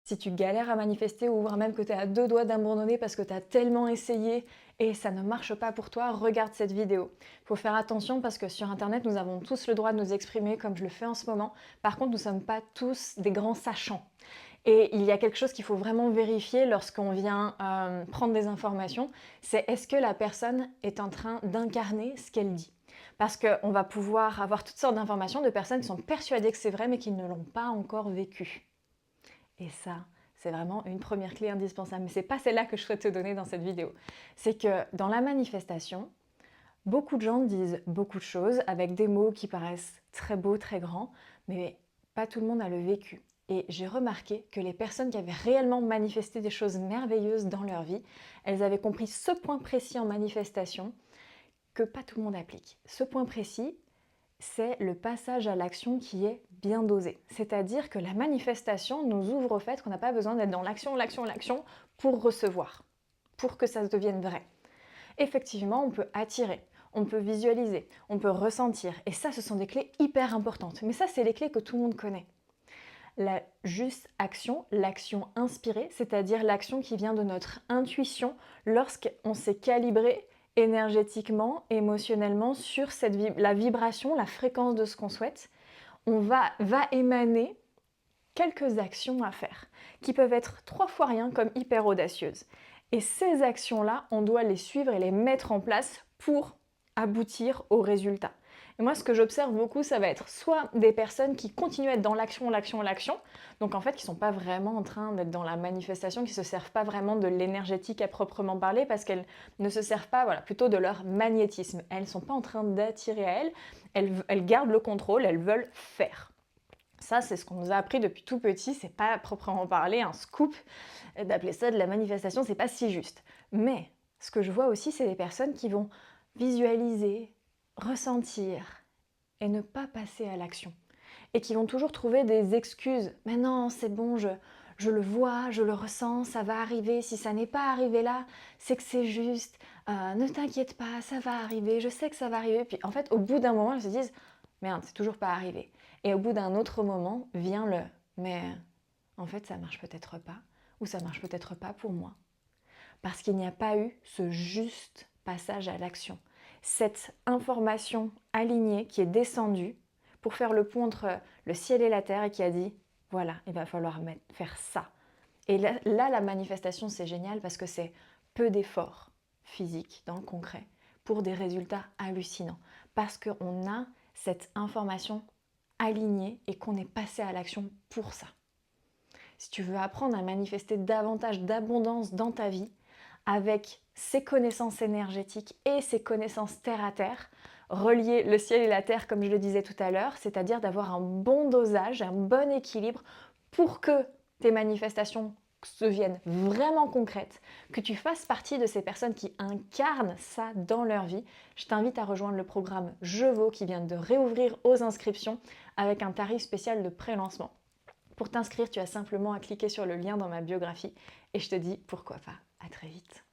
Si tu galères à manifester ou voire même que tu es à deux doigts d'abandonner parce que tu as tellement essayé et ça ne marche pas pour toi, regarde cette vidéo. Il faut faire attention parce que sur Internet, nous avons tous le droit de nous exprimer comme je le fais en ce moment. Par contre, nous ne sommes pas tous des grands sachants. Et il y a quelque chose qu'il faut vraiment vérifier lorsqu'on vient prendre des informations, c'est est-ce que la personne est en train d'incarner ce qu'elle dit. Parce qu'on va pouvoir avoir toutes sortes d'informations de personnes qui sont persuadées que c'est vrai mais qui ne l'ont pas encore vécu. Et ça, c'est vraiment une première clé indispensable. Mais ce n'est pas celle-là que je souhaite te donner dans cette vidéo. C'est que dans la manifestation, beaucoup de gens disent beaucoup de choses avec des mots qui paraissent très beaux, très grands, mais pas tout le monde a le vécu. Et j'ai remarqué que les personnes qui avaient réellement manifesté des choses merveilleuses dans leur vie, elles avaient compris ce point précis en manifestation que pas tout le monde applique. Ce point précis, c'est le passage à l'action qui est bien dosé. C'est-à-dire que la manifestation nous ouvre au fait qu'on n'a pas besoin d'être dans l'action, l'action, l'action pour recevoir, pour que ça se devienne vrai. Effectivement, on peut attirer, on peut visualiser, on peut ressentir. Et ça, ce sont des clés hyper importantes. Mais ça, c'est les clés que tout le monde connaît. La juste action, l'action inspirée, c'est-à-dire l'action qui vient de notre intuition lorsqu'on s'est calibré énergétiquement, émotionnellement sur la vibration, la fréquence de ce qu'on souhaite, on va émaner quelques actions à faire qui peuvent être 3 fois rien comme hyper audacieuses. Et ces actions-là, on doit les suivre et les mettre en place pour aboutir au résultat. Et moi, ce que j'observe beaucoup, ça va être soit des personnes qui continuent à être dans l'action, l'action, l'action, donc en fait qui ne sont pas vraiment en train d'être dans la manifestation, qui ne se servent pas vraiment de l'énergétique à proprement parler, parce qu'elles ne se servent pas, voilà, plutôt de leur magnétisme. Elles ne sont pas en train d'attirer à elles gardent le contrôle, elles veulent faire. Ça, c'est ce qu'on nous a appris depuis tout petit, c'est pas proprement parler un scoop, d'appeler ça de la manifestation, c'est pas si juste. Mais ce que je vois aussi, c'est des personnes qui vont visualiser, ressentir et ne pas passer à l'action. Et qui vont toujours trouver des excuses. Mais non, c'est bon, je le vois, je le ressens, ça va arriver. Si ça n'est pas arrivé là, c'est que c'est juste. Ne t'inquiète pas, ça va arriver, je sais que ça va arriver. Puis en fait, au bout d'un moment, elles se disent, merde, c'est toujours pas arrivé. Et au bout d'un autre moment, vient le, mais en fait, ça marche peut-être pas, ou ça marche peut-être pas pour moi. Parce qu'il n'y a pas eu ce juste passage à l'action. Cette information alignée qui est descendue pour faire le pont entre le ciel et la terre et qui a dit, voilà, il va falloir faire ça. Et là, la manifestation, c'est génial parce que c'est peu d'efforts physiques dans le concret pour des résultats hallucinants. Parce qu'on a cette information alignée et qu'on est passé à l'action pour ça. Si tu veux apprendre à manifester davantage d'abondance dans ta vie, avec ses connaissances énergétiques et ses connaissances terre à terre, relier le ciel et la terre comme je le disais tout à l'heure, c'est-à-dire d'avoir un bon dosage, un bon équilibre pour que tes manifestations deviennent vraiment concrètes, que tu fasses partie de ces personnes qui incarnent ça dans leur vie. Je t'invite à rejoindre le programme Je Vaux qui vient de réouvrir aux inscriptions avec un tarif spécial de pré-lancement. Pour t'inscrire, tu as simplement à cliquer sur le lien dans ma biographie et je te dis pourquoi pas. À très vite.